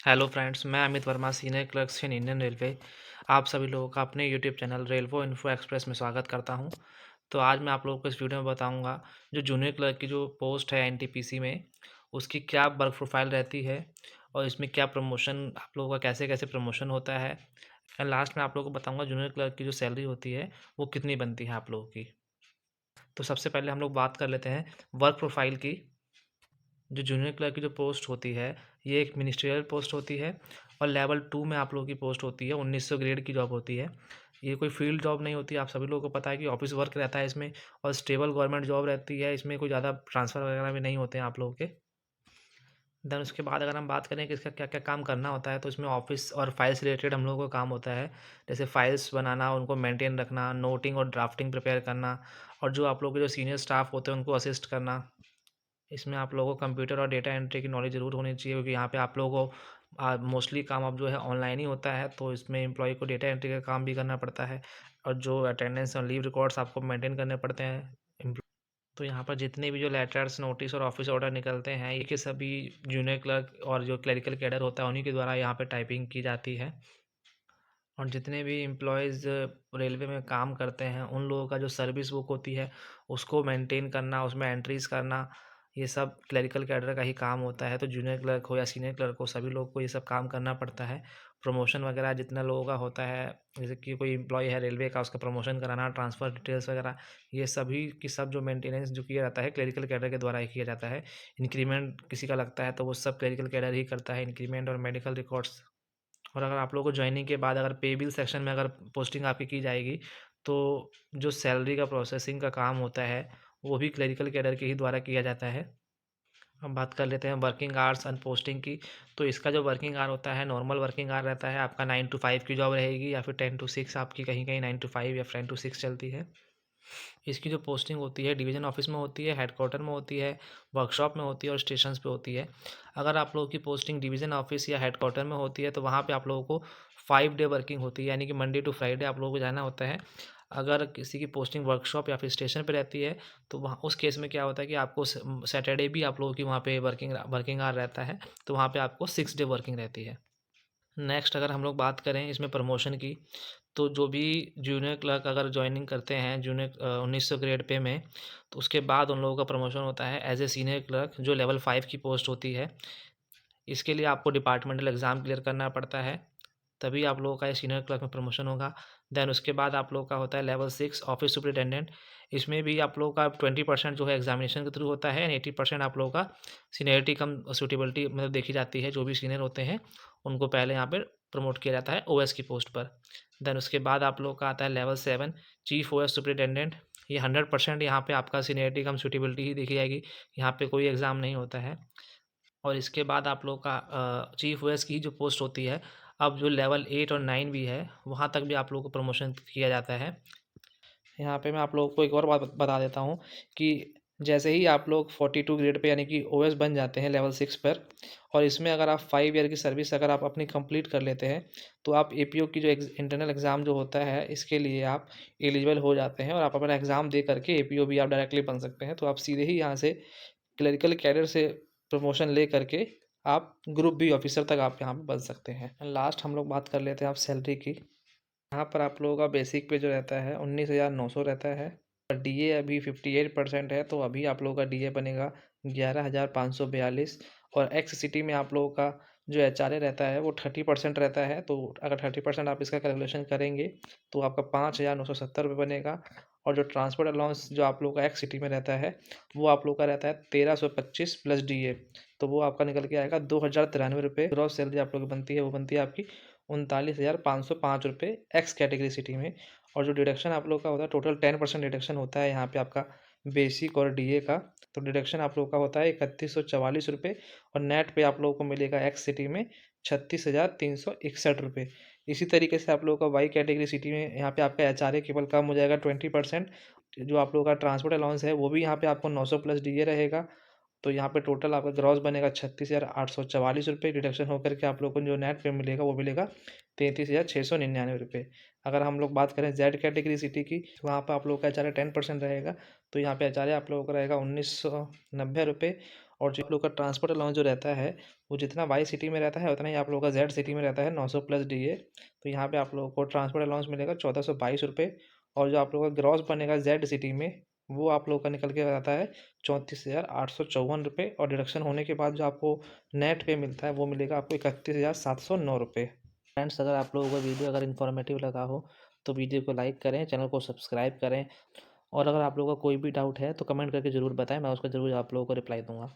Hello friends, मैं Amit Verma, senior clerk in Indian railway. आप सभी लोगों का अपने YouTube channel railway info express में स्वागत करता हूं। तो आज मैं आप लोगों को इस वीडियो में बताऊंगा जो जूनियर क्लर्क की जो पोस्ट है एनटीपीसी में, उसकी क्या वर्क प्रोफाइल रहती है और इसमें क्या प्रमोशन आप लोगों का कैसे कैसे प्रमोशन होता है। एंड लास्ट में आप लोगों को बताऊंगा जूनियर क्लर्क की जो सैलरी होती है वो कितनी बनती है आप लोगों की। तो सबसे पहले हम लोग बात कर लेते हैं वर्क प्रोफाइल की। जो जूनियर क्लर्क की जो पोस्ट होती है, ये एक मिनिस्ट्रियल पोस्ट होती है और लेवल 2 में आप लोगों की पोस्ट होती है, 1900 ग्रेड की जॉब होती है। ये कोई फील्ड जॉब नहीं होती, आप सभी लोगों को पता है कि ऑफिस वर्क रहता है इसमें और स्टेबल गवर्नमेंट जॉब रहती है, इसमें कोई ज़्यादा ट्रांसफ़र वगैरह भी नहीं होते हैं आप लोगों के। देन उसके बाद अगर हम बात करें कि इसका क्या-क्या काम करना होता है, तो इसमें ऑफ़िस और फाइल्स रिलेटेड हम लोगों का काम होता है। जैसे फाइल्स बनाना, उनको मेंटेन रखना, नोटिंग और ड्राफ्टिंग प्रिपेयर करना और जो आप लोगों के जो सीनियर स्टाफ होते हैं, उनको असिस्ट करना। इसमें आप लोगों को कंप्यूटर और डेटा एंट्री की नॉलेज ज़रूर होनी चाहिए, क्योंकि यहाँ पे आप लोगों को मोस्टली काम अब जो है ऑनलाइन ही होता है, तो इसमें एम्प्लॉय को डेटा एंट्री का काम भी करना पड़ता है और जो अटेंडेंस और लीव रिकॉर्ड्स आपको मेंटेन करने पड़ते हैं। तो यहाँ पर जितने भी जो लेटर्स, नोटिस और ऑफिस ऑर्डर निकलते हैं, ये के सभी जूनियर क्लर्क और जो क्लरिकल कैडर होता है, उन्हीं के द्वारा यहाँ पे टाइपिंग की जाती है। और जितने भी एम्प्लॉयज़ रेलवे में काम करते हैं, उन लोगों का जो सर्विस बुक होती है, उसको मेंटेन करना, उसमें एंट्रीज़ करना, ये सब क्लरिकल कैडर का ही काम होता है। तो जूनियर क्लर्क हो या सीनियर क्लर्क हो, सभी लोग को ये सब काम करना पड़ता है। प्रमोशन वगैरह जितना लोगों का होता है, जैसे कि कोई एम्प्लॉयी है रेलवे का, उसका प्रमोशन कराना, ट्रांसफ़र डिटेल्स वगैरह, ये सभी की सब जो मेंटेनेंस जो किया जाता है, क्लरिकल कैडर के द्वारा ही किया जाता है। इंक्रीमेंट किसी का लगता है, तो वो सब क्लरिकल कैडर ही करता है, इंक्रीमेंट और मेडिकल रिकॉर्ड्स। और अगर आप लोगों को जॉइनिंग के बाद अगर पे बिल सेक्शन में अगर पोस्टिंग आपकी की जाएगी, तो जो सैलरी का प्रोसेसिंग का काम होता है, वो भी क्लरिकल कैडर के ही द्वारा किया जाता है। हम बात कर लेते हैं वर्किंग आवर्स एंड पोस्टिंग की। तो इसका जो वर्किंग आवर होता है, नॉर्मल वर्किंग आवर रहता है आपका 9 टू 5 की जॉब रहेगी, या फिर 10 टू 6 आपकी कहीं-कहीं 9 टू 5 या 10 टू 6 चलती है। इसकी जो पोस्टिंग होती है डिवीज़न ऑफिस में होती है, हेडक्वार्टर में होती है, वर्कशॉप में होती है और स्टेशंस पे होती है। अगर आप लोगों की पोस्टिंग डिवीज़न ऑफिस या हेडक्वार्टर में होती है, तो वहाँ पे आप लोगों को 5 डे वर्किंग होती है, यानी कि मंडे टू फ्राइडे आप लोगों को जाना होता है। अगर किसी की पोस्टिंग वर्कशॉप या फिर स्टेशन पे रहती है, तो वहाँ उस केस में क्या होता है कि आपको सैटरडे भी आप लोगों की वहाँ पे वर्किंग वर्किंग आवर रहता है, तो वहाँ पे आपको 6 डे वर्किंग रहती है। नेक्स्ट अगर हम लोग बात करें इसमें प्रमोशन की, तो जो भी जूनियर क्लर्क अगर जॉइनिंग करते हैं जूनियर 1900 ग्रेड पे में, तो उसके बाद उन लोगों का प्रमोशन होता है एज ए सीनियर क्लर्क, जो लेवल 5 की पोस्ट होती है। इसके लिए आपको डिपार्टमेंटल एग्ज़ाम क्लियर करना पड़ता है, तभी आप लोगों का ये सीनियर क्लर्क में प्रमोशन होगा। देन उसके बाद आप लोगों का होता है लेवल 6 ऑफिस सुपरिटेंडेंट। इसमें भी आप लोगों का 20% जो है एग्ज़ामिनेशन के थ्रू होता है एंड 80% आप लोगों का सीनियरिटी कम सूटेबिलिटी मतलब देखी जाती है। जो भी सीनियर होते हैं, उनको पहले यहाँ पे प्रमोट किया जाता है ओएस की पोस्ट पर। देन उसके बाद आप लोगों का आता है लेवल 7 चीफ ओएस सुपरिटेंडेंट। ये 100% यहाँ पे आपका सीनियरिटी कम सूटेबिलिटी ही देखी जाएगी, यहाँ पे कोई एग्ज़ाम नहीं होता है। और इसके बाद आप लोग का चीफ ओएस की जो पोस्ट होती है, अब जो लेवल 8 और 9 भी है, वहाँ तक भी आप लोगों को प्रमोशन किया जाता है। यहाँ पे मैं आप लोगों को एक और बात बता देता हूँ कि जैसे ही आप लोग 42 ग्रेड पे यानी कि ओएस बन जाते हैं लेवल 6 पर, और इसमें अगर आप 5 ईयर की सर्विस अगर आप अपनी कंप्लीट कर लेते हैं, तो आप एपीओ की जो इंटरनल एग्ज़ाम जो होता है, इसके लिए आप एलिजिबल हो जाते हैं और आप अपना एग्ज़ाम दे करके एपीओ भी आप डायरेक्टली बन सकते हैं। तो आप सीधे ही यहाँ से क्लरिकल कैडर से प्रमोशन ले करके आप ग्रुप बी ऑफिसर तक आप यहाँ पे बन सकते हैं। लास्ट हम लोग बात कर लेते हैं आप सैलरी की। यहाँ पर आप लोगों का बेसिक पे जो रहता है 19,900 रहता है और डीए अभी 58% है, तो अभी आप लोगों का डीए बनेगा 11,542। और एक्स सिटी में आप लोगों का जो एचआरए रहता है वो 30% रहता है, तो अगर 30% आप इसका कैलकुलेशन करेंगे तो आपका 5,970 रुपये बनेगा। और जो ट्रांसपोर्ट अलाउंस जो आप लोगों का एक्स सिटी में रहता है, वो आप लोग का रहता है 1325 प्लस डीए, तो वो आपका निकल के आएगा 2,093 रुपये। ग्रॉस सैलरी आप लोग की बनती है, वो बनती है आपकी 39,505 रुपये एक्स कैटेगरी सिटी में। और जो डिडक्शन आप लोग का होता है, टोटल 10% डिडक्शन होता है यहाँ पे आपका बेसिक और डीए का। तो डिडक्शन आप लोग का होता है 3144 रुपये और नेट पे आप लोगों को मिलेगा एक्स सिटी में 36,361 रुपये। इसी तरीके से आप लोगों का वाई कैटेगरी सिटी में यहाँ पे आपका एचआरए केवल कम हो जाएगा 20%। जो आप लोगों का ट्रांसपोर्ट अलाउंस है, वो भी यहाँ पे आपको 900 प्लस डीए रहेगा। तो यहाँ पे टोटल आपका ग्रॉस बनेगा 36,844 रुपये। डिडक्शन होकर के आप लोग को जो नेट पे मिलेगा वो मिलेगा 33,699 रुपये। अगर हम लोग बात करें जेड कैटेगरी सिटी की, तो वहाँ पर आप लोग का एच आर 10% रहेगा, तो यहाँ पे एच आर आप लोगों का रहेगा 1,990 रुपये। और जो आप लोग का ट्रांसपोर्ट अलाउंस जो रहता है, वो जितना वाई सिटी में रहता है, उतना ही आप लोगों का ज़ेड सिटी में रहता है 900 प्लस डीए। तो यहाँ पे आप लोगों को ट्रांसपोर्ट अलाउंस मिलेगा 1422 रुपये, और जो आप लोगों का ग्रॉस बनेगा ज़ेड सिटी में, वो आप लोगों का निकल के आता है 34,854 रुपये, और डिडक्शन होने के बाद जो आपको नेट पे मिलता है, वो मिलेगा आपको 31,709 रुपये। फ्रेंड्स, अगर आप लोगों को वीडियो अगर इन्फॉर्मेटिव लगा हो, तो वीडियो को लाइक करें, चैनल को सब्सक्राइब करें, और अगर आप लोगों का कोई भी डाउट है तो कमेंट करके ज़रूर बताएं, मैं उसका ज़रूर आप लोगों को रिप्लाई दूँगा।